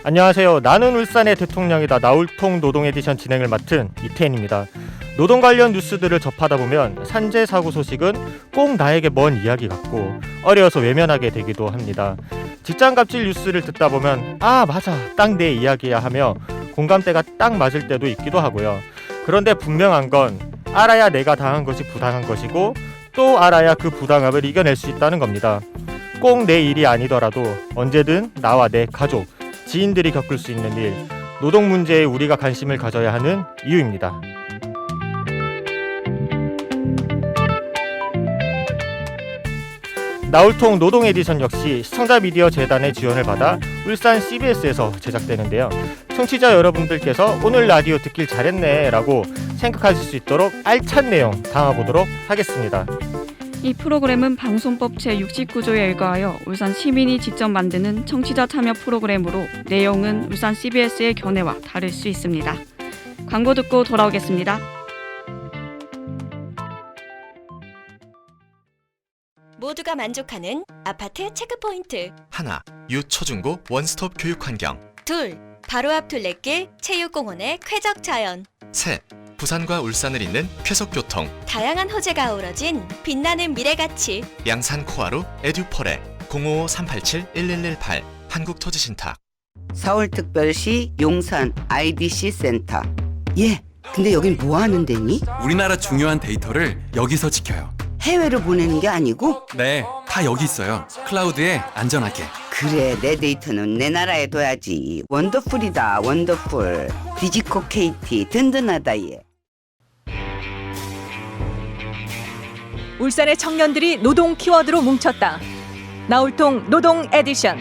안녕하세요. 나는 울산의 대통령이다 나울통 노동 에디션 진행을 맡은 이태인입니다. 노동 관련 뉴스들을 접하다 보면 산재 사고 소식은 꼭 나에게 먼 이야기 같고 어려워서 외면하게 되기도 합니다. 직장 갑질 뉴스를 듣다 보면 아 맞아 딱 내 이야기야 하며 공감대가 딱 맞을 때도 있기도 하고요. 그런데 분명한 건 알아야 내가 당한 것이 부당한 것이고 또 알아야 그 부당함을 이겨낼 수 있다는 겁니다. 꼭 내 일이 아니더라도 언제든 나와 내 가족, 지인들이 겪을 수 있는 일, 노동 문제에 우리가 관심을 가져야 하는 이유입니다. 나울통 노동 에디션 역시 시청자 미디어 재단의 지원을 받아 울산 CBS에서 제작되는데요. 청취자 여러분들께서 오늘 라디오 듣길 잘했네 라고 생각하실 수 있도록 알찬 내용 담아보도록 하겠습니다. 이 프로그램은 방송법 제69조에 의거하여 울산 시민이 직접 만드는 청취자 참여 프로그램으로 내용은 울산 CBS의 견해와 다를 수 있습니다. 광고 듣고 돌아오겠습니다. 모두가 만족하는 아파트 체크포인트. 하나, 유초중고 원스톱 교육환경. 둘, 바로 앞 둘레길 체육공원의 쾌적 자연. 셋, 부산과 울산을 잇는 쾌속교통. 다양한 호재가 어우러진 빛나는 미래가치. 양산 코아루 에듀포레 055-387-1118 한국토지신탁. 서울특별시 용산 IDC 센터. 예, 근데 여긴 뭐 하는 데니? 우리나라 중요한 데이터를 여기서 지켜요. 해외로 보내는 게 아니고? 네, 다 여기 있어요. 클라우드에 안전하게. 그래, 내 데이터는 내 나라에 둬야지. 원더풀이다, 원더풀. 디지코 KT 든든하다 얘. 울산의 청년들이 노동 키워드로 뭉쳤다. 나울통 노동 에디션.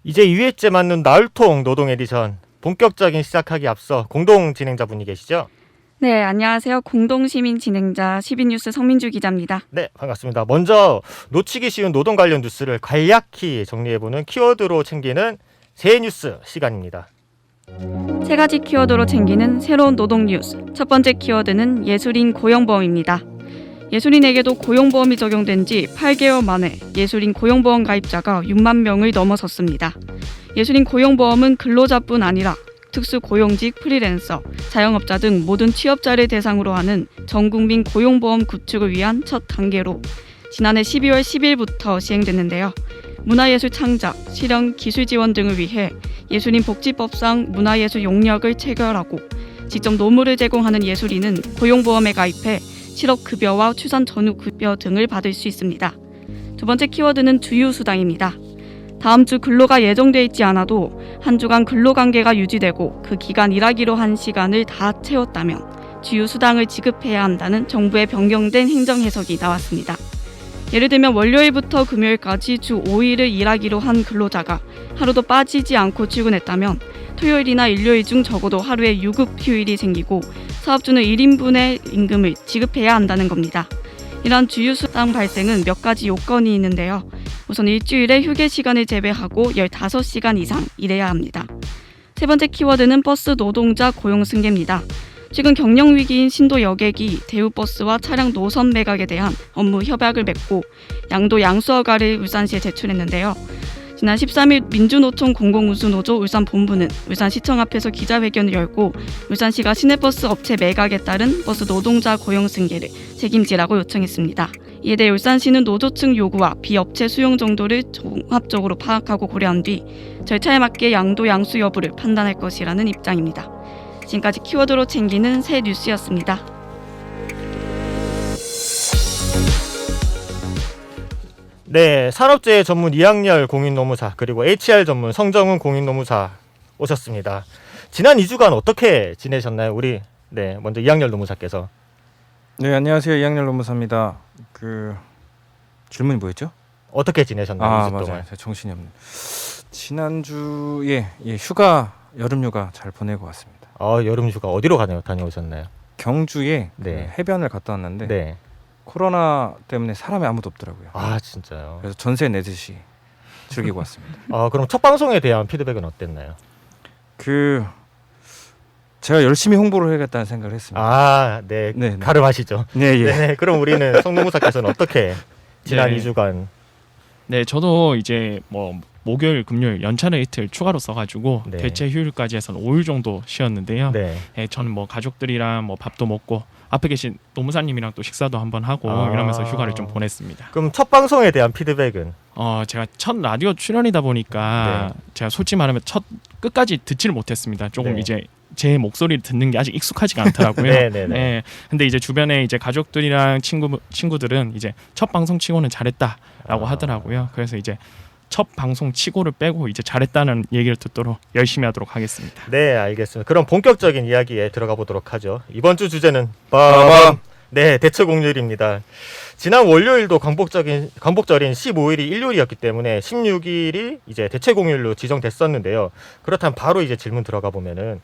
이제 2회째 맞는 나울통 노동 에디션 본격적인 시작하기 앞서 공동 진행자분이 계시죠? 네, 안녕하세요. 공동시민 진행자 12뉴스 성민주 기자입니다. 네, 반갑습니다. 먼저 놓치기 쉬운 노동 관련 뉴스를 간략히 정리해보는 키워드로 챙기는 새 뉴스 시간입니다. 세 가지 키워드로 챙기는 새로운 노동 뉴스. 첫 번째 키워드는 예술인 고용보험입니다. 예술인에게도 고용보험이 적용된 지 8개월 만에 예술인 고용보험 가입자가 6만 명을 넘어섰습니다. 예술인 고용보험은 근로자뿐 아니라 특수고용직, 프리랜서, 자영업자 등 모든 취업자를 대상으로 하는 전국민 고용보험 구축을 위한 첫 단계로 지난해 12월 10일부터 시행됐는데요. 문화예술 창작, 실현, 기술 지원 등을 위해 예술인 복지법상 문화예술 용역을 체결하고 직접 노무를 제공하는 예술인은 고용보험에 가입해 실업급여와 출산 전후급여 등을 받을 수 있습니다. 두 번째 키워드는 주휴수당입니다. 다음 주 근로가 예정돼 있지 않아도 한 주간 근로관계가 유지되고 그 기간 일하기로 한 시간을 다 채웠다면 주휴수당을 지급해야 한다는 정부의 변경된 행정해석이 나왔습니다. 예를 들면 월요일부터 금요일까지 주 5일을 일하기로 한 근로자가 하루도 빠지지 않고 출근했다면 토요일이나 일요일 중 적어도 하루에 유급 휴일이 생기고 사업주는 1인분의 임금을 지급해야 한다는 겁니다. 이러한 주휴수당 발생은 몇 가지 요건이 있는데요. 우선 일주일에 휴게 시간을 제외하고 15시간 이상 일해야 합니다. 세 번째 키워드는 버스 노동자 고용 승계입니다. 최근 경영 위기인 신도 여객이 대우버스와 차량 노선 매각에 대한 업무 협약을 맺고 양도 양수허가를 울산시에 제출했는데요. 지난 13일 민주노총 공공운수노조 울산본부는 울산시청 앞에서 기자회견을 열고 울산시가 시내버스 업체 매각에 따른 버스 노동자 고용 승계를 책임지라고 요청했습니다. 이에 대해 울산시는 노조 측 요구와 비업체 수용 정도를 종합적으로 파악하고 고려한 뒤 절차에 맞게 양도 양수 여부를 판단할 것이라는 입장입니다. 지금까지 키워드로 챙기는 새 뉴스였습니다. 네, 산업재해 전문 이학렬 공인노무사 그리고 HR 전문 성정훈 공인노무사 오셨습니다. 지난 2주간 어떻게 지내셨나요? 우리 먼저 이학렬 노무사께서. 네, 안녕하세요. 이학렬 노무사입니다. 질문이 뭐였죠? 어떻게 지내셨나요? 2주 맞아요. 동안. 정신이 없네. 지난주에 여름휴가 잘 보내고 왔습니다. 여름휴가 어디로 다녀오셨나요? 경주에 네. 해변을 갔다 왔는데 네. 코로나 때문에 사람이 아무도 없더라고요. 아, 진짜요? 그래서 전세 내듯이 즐기고 왔습니다. 그럼 첫 방송에 대한 피드백은 어땠나요? 제가 열심히 홍보를 해야겠다는 생각을 했습니다. 아, 네. 네. 가름하시죠. 네, 예. 네. 그럼 우리는 성 노무사께서는 어떻게 지난 네. 2주간 네, 저도 이제 뭐 목요일, 금요일 연차를 이틀 추가로 써가지고 네. 대체 휴일까지 해서는 5일 정도 쉬었는데요. 네. 네, 저는 뭐 가족들이랑 뭐 밥도 먹고 앞에 계신 노무사님이랑 또 식사도 한번 하고 이러면서 휴가를 좀 보냈습니다. 그럼 첫 방송에 대한 피드백은? 제가 첫 라디오 출연이다 보니까 네. 제가 솔직히 말하면 첫 끝까지 듣지를 못했습니다. 조금 네. 이제 제 목소리를 듣는 게 아직 익숙하지가 않더라고요. 네네네. 네. 근데 이제 주변에 이제 가족들이랑 친구들은 이제 첫 방송 치고는 잘했다라고 하더라고요. 그래서 이제 첫 방송 치고를 빼고 이제 잘했다는 얘기를 듣도록 열심히 하도록 하겠습니다. 네, 알겠습니다. 그럼 본격적인 이야기에 들어가 보도록 하죠. 이번 주 주제는 빠밤. 네, 대체 공휴일입니다. 지난 월요일도 광복절인 15일이 일요일이었기 때문에 16일이 이제 대체 공휴일로 지정됐었는데요. 그렇다면 바로 이제 질문 들어가 보면은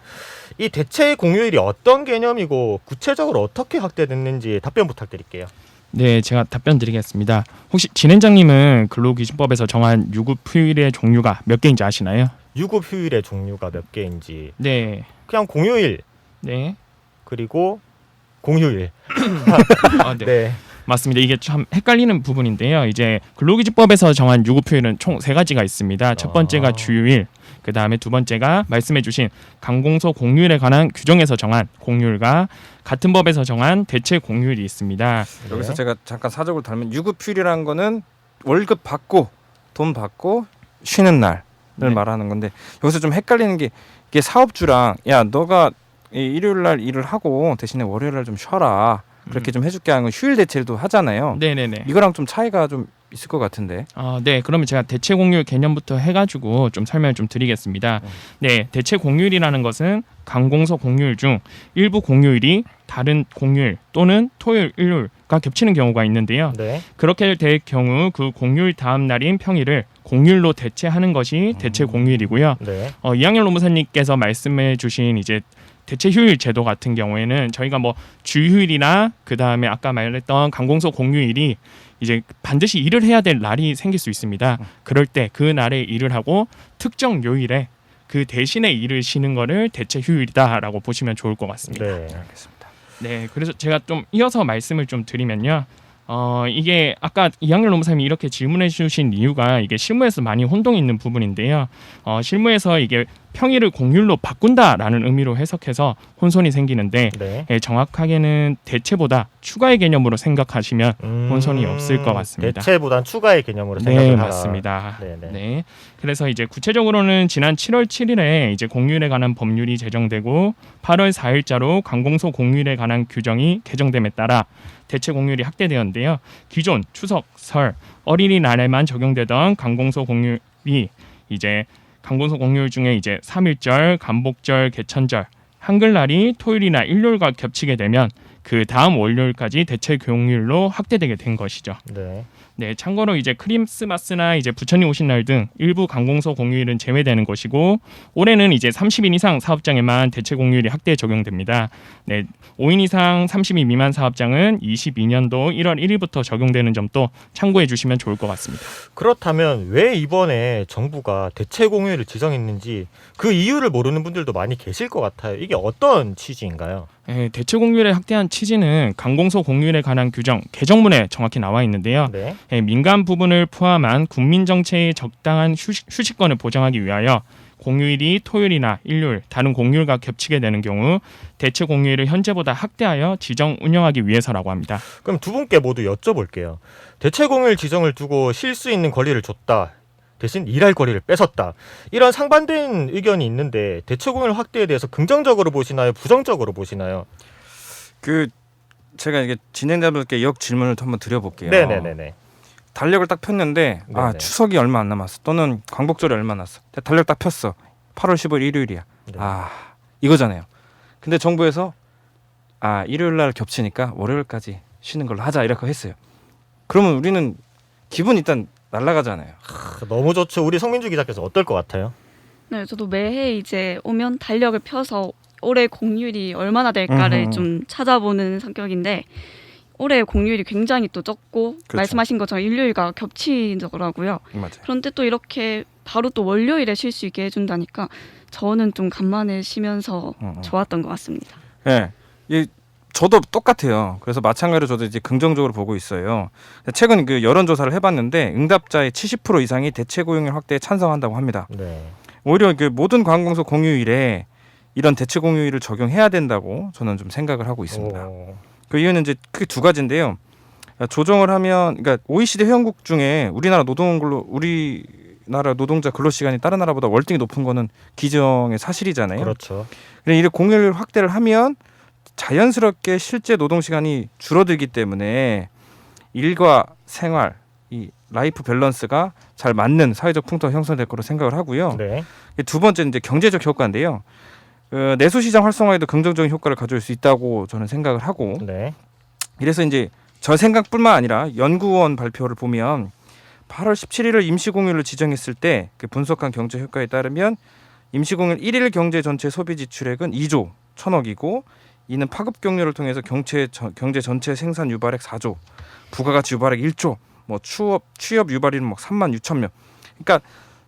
이 대체 공휴일이 어떤 개념이고 구체적으로 어떻게 확대됐는지 답변 부탁드릴게요. 네, 제가 답변 드리겠습니다. 혹시 진행장님은 근로기준법에서 정한 유급 휴일의 종류가 몇 개인지 아시나요? 유급 휴일의 종류가 몇 개인지. 네. 그냥 공휴일 네. 그리고 공휴일. 네. 네. 맞습니다. 이게 참 헷갈리는 부분인데요. 이제 근로기준법에서 정한 유급 휴일은 총 3가지가 있습니다. 첫 번째가 주휴일, 그 다음에 두 번째가 말씀해주신 강공소 공휴일에 관한 규정에서 정한 공휴일과 같은 법에서 정한 대체 공휴일이 있습니다. 여기서 제가 잠깐 사적으로 달면 유급휴일이라는 거는 월급 받고 돈 받고 쉬는 날을 네. 말하는 건데 여기서 좀 헷갈리는 게 이게 사업주랑 야 너가 이 일요일 날 일을 하고 대신에 월요일 날 좀 쉬어라 그렇게 좀 해줄게 하는 건 휴일 대체도 하잖아요. 네네네. 이거랑 좀 차이가 좀 있을 것 같은데. 네. 그러면 제가 대체 공휴일 개념부터 해가지고 좀 설명을 좀 드리겠습니다. 네, 대체 공휴일이라는 것은 강공소 공휴일 중 일부 공휴일이 다른 공휴일 또는 토요일, 일요일과 겹치는 경우가 있는데요. 네. 그렇게 될 경우 그 공휴일 다음 날인 평일을 공휴일로 대체하는 것이 대체 공휴일이고요. 네. 이학년 노무사님께서 말씀해주신 이제 대체 휴일 제도 같은 경우에는 저희가 뭐 주휴일이나 그 다음에 아까 말했던 강공소 공휴일이 이제 반드시 일을 해야 될 날이 생길 수 있습니다. 그럴 때 그 날에 일을 하고 특정 요일에 그 대신에 일을 쉬는 거를 대체 휴일이다라고 보시면 좋을 것 같습니다. 네. 알겠습니다. 네, 그래서 제가 좀 이어서 말씀을 좀 드리면요. 이게 아까 이학년 노무사님이 이렇게 질문해 주신 이유가 이게 실무에서 많이 혼동이 있는 부분인데요. 실무에서 이게 평일을 공휴일로 바꾼다라는 의미로 해석해서 혼선이 생기는데 네. 정확하게는 대체보다 추가의 개념으로 생각하시면 혼선이 없을 것 같습니다. 대체보단 추가의 개념으로 생각을 네, 하라. 맞습니다. 네네. 네. 그래서 이제 구체적으로는 지난 7월 7일에 이제 공휴일에 관한 법률이 제정되고 8월 4일자로 강공소 공휴일에 관한 규정이 개정됨에 따라 대체 공휴일이 확대되었는데요. 기존 추석, 설, 어린이날에만 적용되던 강공소 공휴일이 이제 강공소 공휴일 중에 이제 3.1절, 간복절, 개천절, 한글날이 토요일이나 일요일과 겹치게 되면 그 다음 월요일까지 대체 공휴일로 확대되게 된 것이죠. 네. 네, 참고로 이제 크리스마스나 이제 부처님 오신 날 등 일부 강공소 공휴일은 제외되는 것이고 올해는 이제 30인 이상 사업장에만 대체 공휴일이 확대 적용됩니다. 네, 5인 이상 30인 미만 사업장은 22년도 1월 1일부터 적용되는 점도 참고해 주시면 좋을 것 같습니다. 그렇다면 왜 이번에 정부가 대체 공휴일을 지정했는지 그 이유를 모르는 분들도 많이 계실 것 같아요. 이게 어떤 취지인가요? 네, 대체 공휴일의 확대한 취지는 강공소 공휴일에 관한 규정 개정문에 정확히 나와 있는데요. 네. 민간 부분을 포함한 국민 정체의 적당한 휴식권을 보장하기 위하여 공휴일이 토요일이나 일요일, 다른 공휴일과 겹치게 되는 경우 대체 공휴일을 현재보다 확대하여 지정 운영하기 위해서라고 합니다. 그럼 두 분께 모두 여쭤볼게요. 대체 공휴일 지정을 두고 쉴 수 있는 권리를 줬다. 대신 일할 권리를 뺏었다. 이런 상반된 의견이 있는데 대체 공휴일 확대에 대해서 긍정적으로 보시나요? 부정적으로 보시나요? 제가 이게 진행자분께 역 질문을 한번 드려볼게요. 네네네네. 달력을 딱 폈는데 네네. 추석이 얼마 안 남았어. 또는 광복절이 얼마 안 남았어. 달력 딱 폈어. 8월 15일 일요일이야. 네. 이거잖아요. 근데 정부에서 일요일 날 겹치니까 월요일까지 쉬는 걸로 하자 이렇게 했어요. 그러면 우리는 기분 일단 날아가잖아요. 너무 좋죠. 우리 성민주 기자께서 어떨 것 같아요? 네, 저도 매해 이제 오면 달력을 펴서 올해 공휴일이 얼마나 될까를 좀 찾아보는 성격인데 올해 공휴일이 굉장히 또 적고 그렇죠. 말씀하신 것처럼 일요일과 겹치더라고요. 맞아요. 그런데 또 이렇게 바로 또 월요일에 쉴 수 있게 해준다니까 저는 좀 간만에 쉬면서 좋았던 것 같습니다. 네. 이 저도 똑같아요. 그래서 마찬가지로 저도 이제 긍정적으로 보고 있어요. 최근 그 여론조사를 해봤는데 응답자의 70% 이상이 대체 고용률 확대에 찬성한다고 합니다. 네. 오히려 그 모든 관공서 공휴일에 이런 대체 공휴일을 적용해야 된다고 저는 좀 생각을 하고 있습니다. 오. 그 이유는 이제 크게 두 가지인데요. 조정을 하면, 그러니까 OECD 회원국 중에 우리나라 노동자 근로 시간이 다른 나라보다 월등히 높은 거는 기정의 사실이잖아요. 그렇죠. 근데 이를 공휴일 확대를 하면 자연스럽게 실제 노동 시간이 줄어들기 때문에 일과 생활, 이 라이프 밸런스가 잘 맞는 사회적 풍토가 형성될 거로 생각을 하고요. 네. 두 번째는 이제 경제적 효과인데요. 내수 시장 활성화에도 긍정적인 효과를 가져올 수 있다고 저는 생각을 하고, 네. 이래서 이제 저 생각뿐만 아니라 연구원 발표를 보면 8월 17일을 임시공휴일로 지정했을 때 그 분석한 경제 효과에 따르면 임시공휴일 1일 경제 전체 소비 지출액은 2조 1천억이고, 이는 파급 경로를 통해서 경제 전체 생산 유발액 4조, 부가가치 유발액 1조, 뭐 취업 유발인은 막 3만 6천 명. 그러니까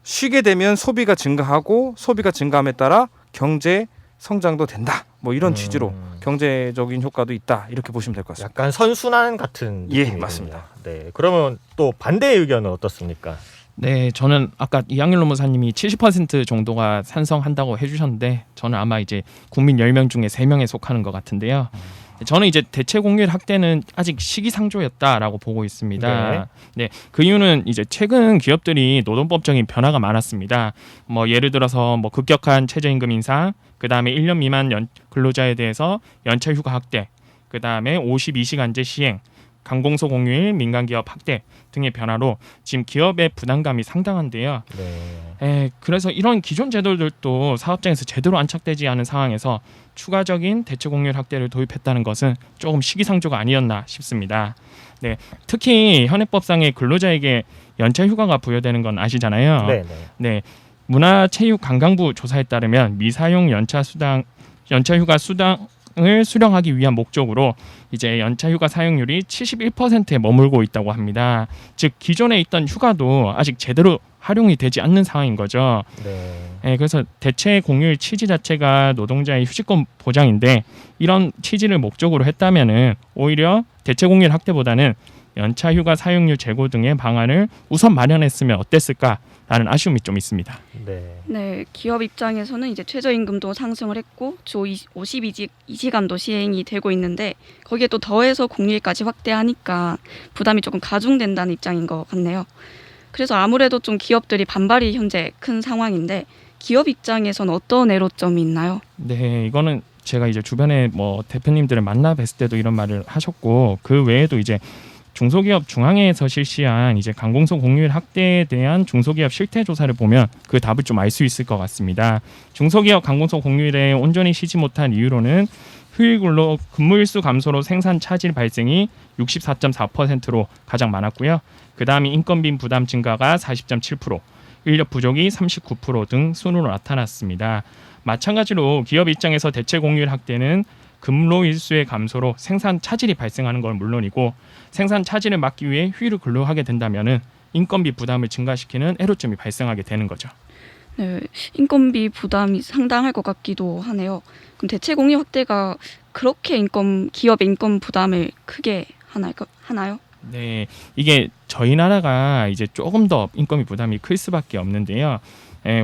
쉬게 되면 소비가 증가하고 소비가 증가함에 따라 경제 성장도 된다. 뭐 이런 취지로 경제적인 효과도 있다. 이렇게 보시면 될 것 같습니다. 약간 선순환 같은 예, 느낌이군요. 맞습니다. 네. 그러면 또 반대의 의견은 어떻습니까? 네, 저는 아까 이항일 노무사님이 70% 정도가 찬성한다고 해주셨는데 저는 아마 이제 국민 10명 중에 3명에 속하는 것 같은데요. 저는 이제 대체 공휴일 확대는 아직 시기상조였다라고 보고 있습니다. 네, 그 이유는 이제 최근 기업들이 노동법적인 변화가 많았습니다. 뭐 예를 들어서 뭐 급격한 최저임금 인상, 그 다음에 1년 미만 근로자에 대해서 연차 휴가 확대, 그 다음에 52시간제 시행, 강공소 공휴일, 민간기업 확대 등의 변화로 지금 기업의 부담감이 상당한데요. 네. 그래서 이런 기존 제도들도 사업장에서 제대로 안착되지 않은 상황에서 추가적인 대체 공휴일 확대를 도입했다는 것은 조금 시기상조가 아니었나 싶습니다. 네, 특히 현행법상의 근로자에게 연차 휴가가 부여되는 건 아시잖아요. 네. 네, 문화체육관광부 조사에 따르면 미사용 연차 휴가 수당을 수령하기 위한 목적으로 이제 연차 휴가 사용률이 71%에 머물고 있다고 합니다. 즉 기존에 있던 휴가도 아직 제대로 활용이 되지 않는 상황인 거죠. 네. 그래서 대체 공휴일 취지 자체가 노동자의 휴식권 보장인데 이런 취지를 목적으로 했다면은 오히려 대체 공휴일 확대보다는 연차 휴가 사용률 제고 등의 방안을 우선 마련했으면 어땠을까라는 아쉬움이 좀 있습니다. 네. 네, 기업 입장에서는 이제 최저임금도 상승을 했고 주 52시간도 시행이 되고 있는데 거기에 또 더해서 공휴일까지 확대하니까 부담이 조금 가중된다는 입장인 것 같네요. 그래서 아무래도 좀 기업들이 반발이 현재 큰 상황인데 기업 입장에서는 어떤 애로점이 있나요? 네, 이거는 제가 이제 주변에 뭐 대표님들을 만나 뵀을 때도 이런 말을 하셨고 그 외에도 이제 중소기업 중앙회에서 실시한 이제 강공소 공휴일 확대에 대한 중소기업 실태 조사를 보면 그 답을 좀 알 수 있을 것 같습니다. 중소기업 강공소 공휴일에 온전히 쉬지 못한 이유로는 휴일 근로 근무일수 감소로 생산 차질 발생이 64.4%로 가장 많았고요. 그 다음이 인건비 부담 증가가 40.7%, 인력 부족이 39%등 순으로 나타났습니다. 마찬가지로 기업 입장에서 대체 공휴일 확대는 근로 일수의 감소로 생산 차질이 발생하는 건 물론이고 생산 차질을 막기 위해 휴일을 근로하게 된다면은 인건비 부담을 증가시키는 애로점이 발생하게 되는 거죠. 네, 인건비 부담이 상당할 것 같기도 하네요. 그럼 대체 공휴일 확대가 그렇게 기업의 인건 부담을 크게 하나요? 네, 이게 저희 나라가 이제 조금 더 인건비 부담이 클 수밖에 없는데요.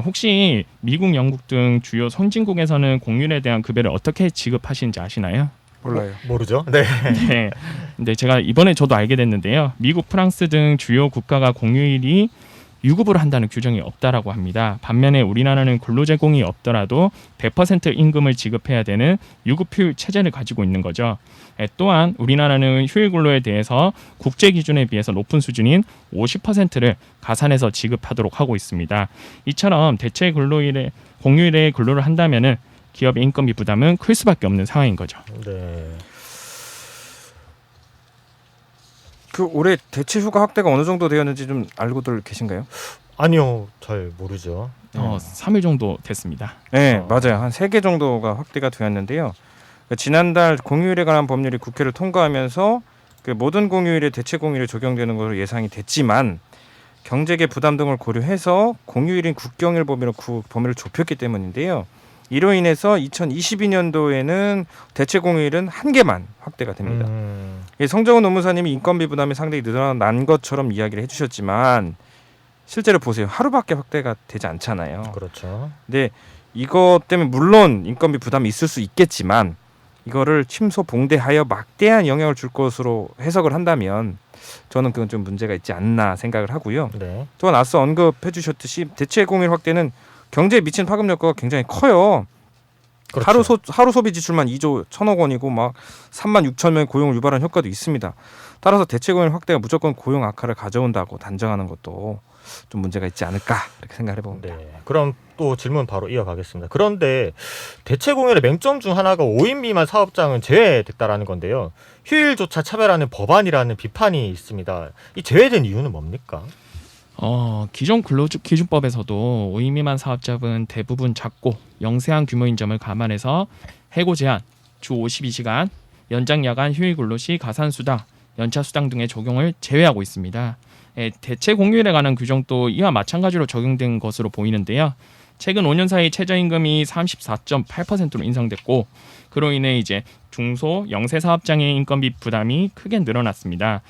혹시 미국, 영국 등 주요 선진국에서는 공휴일에 대한 급여를 어떻게 지급하시는지 아시나요? 몰라요. 모르죠. 네. 네. 근데 제가 이번에 저도 알게 됐는데요. 미국, 프랑스 등 주요 국가가 공휴일이 유급으로 한다는 규정이 없다라고 합니다. 반면에 우리나라는 근로제공이 없더라도 100% 임금을 지급해야 되는 유급휴일 체제를 가지고 있는 거죠. 또한 우리나라는 휴일 근로에 대해서 국제 기준에 비해서 높은 수준인 50%를 가산해서 지급하도록 하고 있습니다. 이처럼 대체 공휴일에 근로를 한다면은 기업의 인건비 부담은 클 수밖에 없는 상황인 거죠. 네. 그 올해 대체 휴가 확대가 어느 정도 되었는지 좀 알고들 계신가요? 아니요, 잘 모르죠. 3일 정도 됐습니다. 네, 맞아요. 한 3개 정도가 확대가 되었는데요. 지난달 공휴일에 관한 법률이 국회를 통과하면서 그 모든 공휴일에 대체 공휴일이 적용되는 것으로 예상이 됐지만 경제계 부담 등을 고려해서 공휴일인 국경일 범위로 그 범위를 좁혔기 때문인데요. 이로 인해서 2022년도에는 대체 공휴일은 한 개만 확대가 됩니다. 예, 성정훈 노무사님이 인건비 부담이 상당히 늘어난 것처럼 이야기를 해주셨지만 실제로 보세요. 하루밖에 확대가 되지 않잖아요. 그렇죠. 근데 이것 때문에 물론 인건비 부담이 있을 수 있겠지만 이거를 침소봉대하여 막대한 영향을 줄 것으로 해석을 한다면 저는 그건 좀 문제가 있지 않나 생각을 하고요. 네. 또한 앞서 언급해 주셨듯이 대체 공휴일 확대는 경제에 미친 파급 효과가 굉장히 커요. 그렇죠. 하루 소비 지출만 2조 1천억 원이고 막 3만 6천 명의 고용을 유발한 효과도 있습니다. 따라서 대체 공휴일 확대가 무조건 고용 악화를 가져온다고 단정하는 것도 좀 문제가 있지 않을까 이렇게 생각을 해봅니다. 네. 그럼 또 질문 바로 이어가겠습니다. 그런데 대체 공휴일의 맹점 중 하나가 5인 미만 사업장은 제외됐다라는 건데요. 휴일조차 차별하는 법안이라는 비판이 있습니다. 이 제외된 이유는 뭡니까? 기존 근로기준법에서도 5인 미만 사업자분 대부분 작고 영세한 규모인 점을 감안해서 해고 제한, 주 52시간, 연장 야간 휴일 근로 시 가산 수당, 연차 수당 등의 적용을 제외하고 있습니다. 대체 공휴일에 관한 규정도 이와 마찬가지로 적용된 것으로 보이는데요. 최근 5년 사이 최저임금이 34.8%로 인상됐고 그로 인해 이제 중소 영세 사업장의 인건비 부담이 크게 늘어났습니다.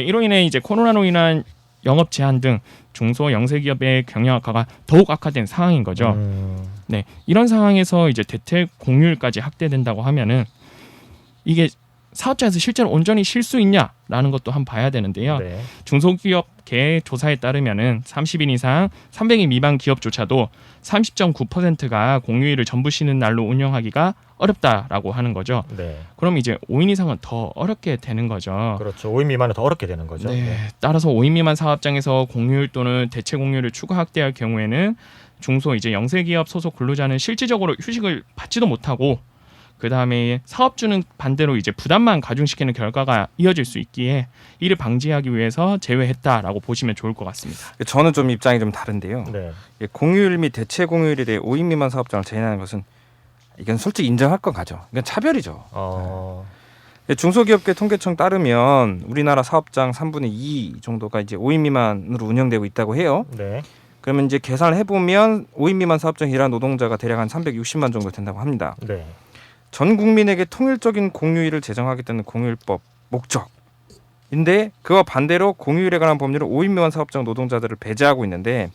이로 인해 이제 코로나로 인한 영업 제한 등 중소 영세 기업의 경영 악화가 더욱 악화된 상황인 거죠. 네, 이런 상황에서 이제 대체 공휴일까지 확대된다고 하면은 이게 사업자에서 실제로 온전히 쉴 수 있냐라는 것도 한번 봐야 되는데요. 네. 중소기업 개 조사에 따르면은 30인 이상 300인 미만 기업조차도 30.9%가 공휴일을 전부 쉬는 날로 운영하기가 어렵다라고 하는 거죠. 네. 그럼 이제 5인 이상은 더 어렵게 되는 거죠. 그렇죠. 5인 미만은 더 어렵게 되는 거죠. 네. 따라서 5인 미만 사업장에서 공휴일 또는 대체 공휴일을 추가 확대할 경우에는 중소 이제 영세기업 소속 근로자는 실질적으로 휴식을 받지도 못하고 그 다음에 사업주는 반대로 이제 부담만 가중시키는 결과가 이어질 수 있기에 이를 방지하기 위해서 제외했다라고 보시면 좋을 것 같습니다. 저는 좀 입장이 좀 다른데요. 네. 공휴일 및 대체 공휴일에 대해 5인 미만 사업장을 제한하는 것은 이건 솔직히 인정할 건 가죠. 이건 차별이죠. 중소기업계 통계청 따르면 우리나라 사업장 3분의 2 정도가 이제 5인 미만으로 운영되고 있다고 해요. 네. 그러면 이제 계산을 해보면 5인 미만 사업장에 일하는 노동자가 대략 한 360만 정도 된다고 합니다. 네. 전 국민에게 통일적인 공휴일을 제정하겠다는 공휴일법 목적인데 그와 반대로 공휴일에 관한 법률은 5인 미만 사업장 노동자들을 배제하고 있는데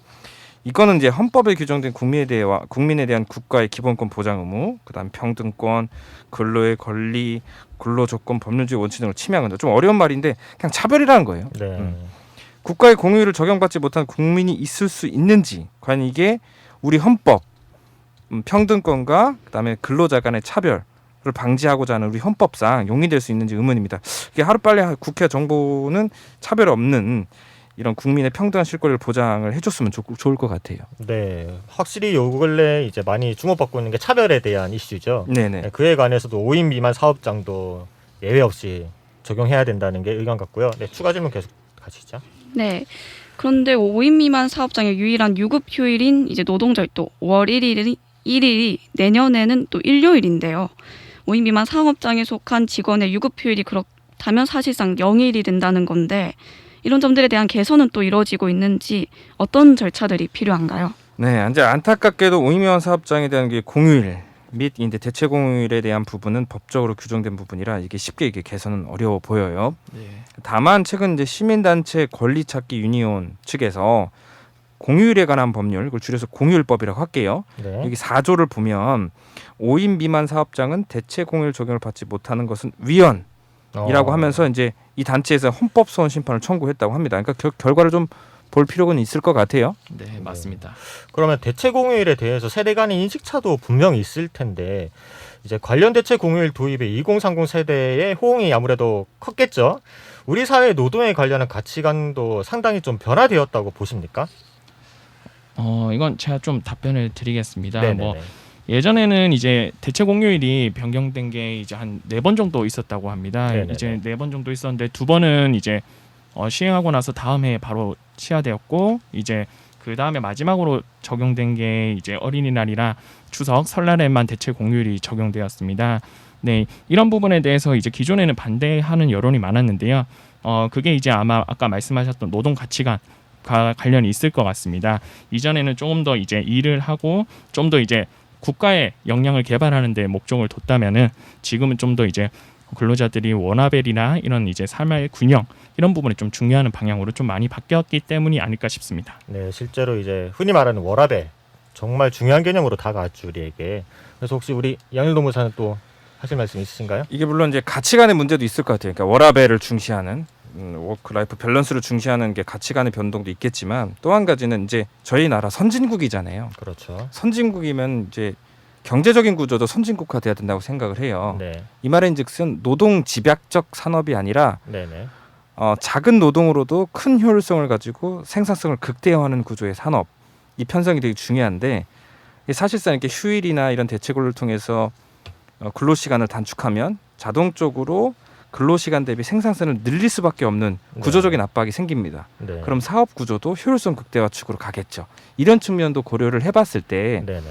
이거는 이제 헌법에 규정된 국민에 대한 국가의 기본권 보장 의무, 그다음 평등권, 근로의 권리, 근로조건, 법률주의 원칙 등을 침해한 건데 좀 어려운 말인데 그냥 차별이라는 거예요. 네. 국가의 공휴일을 적용받지 못한 국민이 있을 수 있는지 과연 이게 우리 헌법 평등권과 그다음에 근로자 간의 차별을 방지하고자 하는 우리 헌법상 용인될 수 있는지 의문입니다. 이게 하루빨리 국회 정부는 차별 없는 이런 국민의 평등한 실권을 보장을 해줬으면 좋을 것 같아요. 네, 확실히 요 근래 이제 많이 주목받고 있는 게 차별에 대한 이슈죠. 네네. 네, 그에 관해서도 5인 미만 사업장도 예외 없이 적용해야 된다는 게 의견 같고요. 네, 추가 질문 계속 가시죠. 네. 그런데 5인 미만 사업장의 유일한 유급 휴일인 이제 노동절도 5월 1일이 내년에는 또 일요일인데요. 5인 미만 사업장에 속한 직원의 유급 휴일이 그렇다면 사실상 0일이 된다는 건데 이런 점들에 대한 개선은 또 이루어지고 있는지 어떤 절차들이 필요한가요? 네, 이제 안타깝게도 5인 미만 사업장에 대한 게 공휴일 및 이제 대체 공휴일에 대한 부분은 법적으로 규정된 부분이라 이게 쉽게 이게 개선은 어려워 보여요. 네. 다만 최근 이제 시민단체 권리찾기 유니온 측에서 공휴일에 관한 법률, 그걸 줄여서 공휴일법이라고 할게요. 네. 여기 4조를 보면 5인 미만 사업장은 대체 공휴일 적용을 받지 못하는 것은 위헌이라고 하면서 이제 이 단체에서 헌법소원 심판을 청구했다고 합니다. 그러니까 결과를 좀 볼 필요는 있을 것 같아요. 네, 맞습니다. 그러면 대체 공휴일에 대해서 세대 간의 인식차도 분명히 있을 텐데 이제 관련 대체 공휴일 도입에 2030 세대의 호응이 아무래도 컸겠죠. 우리 사회 노동에 관련한 가치관도 상당히 좀 변화되었다고 보십니까? 이건 제가 좀 답변을 드리겠습니다. 네네네. 뭐 예전에는 이제 대체 공휴일이 변경된 게 이제 한 4번 정도 있었다고 합니다. 네네네. 이제 4번 정도 있었는데 2번은 이제 시행하고 나서 다음 해에 바로 취하되었고 이제 그 다음에 마지막으로 적용된 게 이제 어린이날이나 추석, 설날에만 대체 공휴일이 적용되었습니다. 네, 이런 부분에 대해서 이제 기존에는 반대하는 여론이 많았는데요. 그게 이제 아마 아까 말씀하셨던 노동 가치관과 관련이 있을 것 같습니다. 이전에는 조금 더 이제 일을 하고 좀 더 이제 국가의 역량을 개발하는 데 목적을 뒀다면은 지금은 좀 더 이제 근로자들이 워라밸이나 이런 이제 삶의 균형 이런 부분에 좀 중요한 방향으로 좀 많이 바뀌었기 때문이 아닐까 싶습니다. 네, 실제로 이제 흔히 말하는 워라밸 정말 중요한 개념으로 다가왔죠 우리에게. 그래서 혹시 우리 양일 노무사는 또 하실 말씀 있으신가요? 이게 물론 이제 가치관의 문제도 있을 것 같아요. 그러니까 워라밸을 중시하는 워크라이프 밸런스를 중시하는 게 가치관의 변동도 있겠지만 또 한 가지는 이제 저희 나라 선진국이잖아요. 그렇죠. 선진국이면 이제 경제적인 구조도 선진국화돼야 된다고 생각을 해요. 네, 이 말인즉슨 노동 집약적 산업이 아니라 네네. 작은 노동으로도 큰 효율성을 가지고 생산성을 극대화하는 구조의 산업, 이 편성이 되게 중요한데 사실상 이렇게 휴일이나 이런 대책을 통해서 근로시간을 단축하면 자동적으로 근로시간 대비 생산성을 늘릴 수밖에 없는 구조적인 압박이 생깁니다. 네. 그럼 사업 구조도 효율성 극대화 측으로 가겠죠. 이런 측면도 고려를 해봤을 때 네네.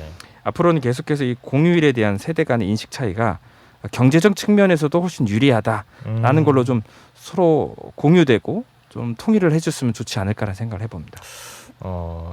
앞으로는 계속해서 이 공휴일에 대한 세대 간의 인식 차이가 경제적 측면에서도 훨씬 유리하다라는 걸로 좀 서로 공유되고 좀 통일을 해줬으면 좋지 않을까라는 생각을 해봅니다.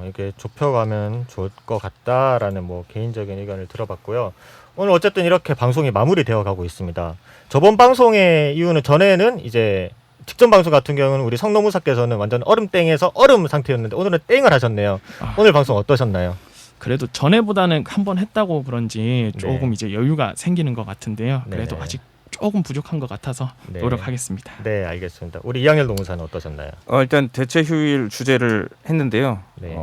이게 좁혀가면 좋을 것 같다라는 뭐 개인적인 의견을 들어봤고요. 오늘 어쨌든 이렇게 방송이 마무리되어 가고 있습니다. 저번 방송의 이유는 전에는 이제 직전 방송 같은 경우는 우리 성노무사께서는 완전 얼음땡에서 얼음 상태였는데 오늘은 땡을 하셨네요. 오늘 방송 어떠셨나요? 그래도 전에보다는 한 번 했다고 그런지 조금 네. 이제 여유가 생기는 것 같은데요. 그래도 네네. 아직 조금 부족한 것 같아서 네. 노력하겠습니다. 네, 알겠습니다. 우리 이양일 노무사는 어떠셨나요? 일단 대체 휴일 주제를 했는데요. 네.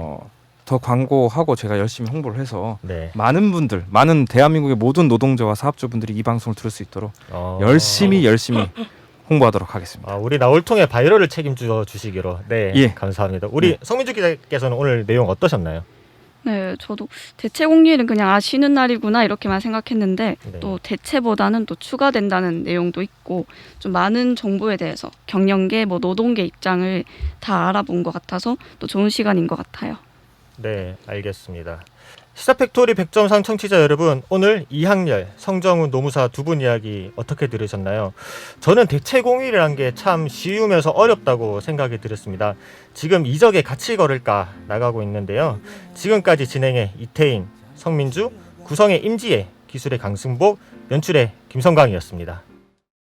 더 광고하고 제가 열심히 홍보를 해서 네. 많은 분들, 많은 대한민국의 모든 노동자와 사업주분들이 이 방송을 들을 수 있도록 열심히 홍보하도록 하겠습니다. 우리 나올통의 바이럴을 책임져 주시기로. 네, 예. 감사합니다. 우리 네. 성민주 기자께서는 오늘 내용 어떠셨나요? 네, 저도 대체 공휴일은 그냥 쉬는 날이구나 이렇게만 생각했는데 네. 또 대체보다는 또 추가된다는 내용도 있고 좀 많은 정보에 대해서 경영계, 노동계 입장을 다 알아본 것 같아서 또 좋은 시간인 것 같아요. 네, 알겠습니다. 시사팩토리 100.3 청취자 여러분, 오늘 이항렬, 성정훈 노무사 두 분 이야기 어떻게 들으셨나요? 저는 대체 공휴일이란 게 참 쉬우면서 어렵다고 생각이 들었습니다. 지금 이적에 같이 걸을까 나가고 있는데요. 지금까지 진행해 이태인, 성민주, 구성의 임지혜, 기술의 강승복, 연출의 김성광이었습니다.